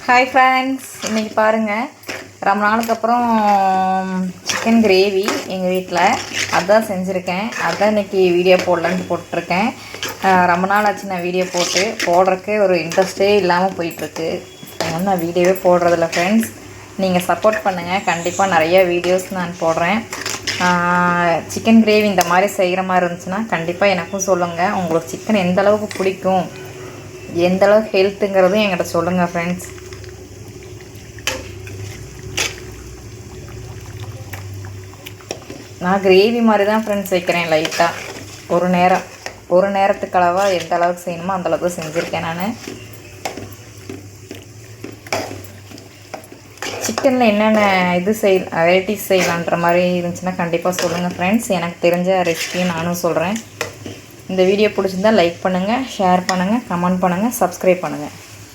Hi friends, இன்றைக்கி பாருங்கள், ரொம்ப நாளுக்கு அப்புறம் சிக்கன் கிரேவி எங்கள் வீட்டில் அதான் செஞ்சுருக்கேன். அதான் இன்றைக்கி வீடியோ போடலான்ட்டு போட்டிருக்கேன். ரொம்ப நாள் ஆச்சு நான் வீடியோ போடுறதுக்கு ஒரு இன்ட்ரெஸ்ட்டே இல்லாமல் போயிட்டுருக்கு. அதனால் நான் வீடியோவே போடுறதில்ல ஃப்ரெண்ட்ஸ். நீங்கள் சப்போர்ட் பண்ணுங்கள், கண்டிப்பாக நிறைய வீடியோஸ் நான் போடுறேன். சிக்கன் கிரேவி இந்த மாதிரி செய்கிற மாதிரி இருந்துச்சுன்னா கண்டிப்பாக எனக்கும் சொல்லுங்கள். உங்களுக்கு சிக்கன் எந்த அளவுக்கு பிடிக்கும், எந்த அளவுக்கு ஹெல்த்துங்கிறதும் என்கிட்ட சொல்லுங்கள் ஃப்ரெண்ட்ஸ். நான் கிரேவி மாதிரி தான் ஃப்ரெண்ட்ஸ் வைக்கிறேன். லைட்டாக ஒரு நேரத்துக்கு அளவாக எந்த அளவுக்கு செய்யணுமோ அந்தளவுக்கு செஞ்சுருக்கேன். நான் சிக்கனில் என்னென்ன வெரைட்டிஸ் செய்யலான்ற மாதிரி இருந்துச்சுன்னா கண்டிப்பாக சொல்லுங்கள் ஃப்ரெண்ட்ஸ். எனக்கு தெரிஞ்ச ரெசிபியும் நானும் சொல்கிறேன். இந்த வீடியோ பிடிச்சிருந்தால் லைக் பண்ணுங்கள், ஷேர் பண்ணுங்கள், கமெண்ட் பண்ணுங்கள், சப்ஸ்கிரைப் பண்ணுங்கள்.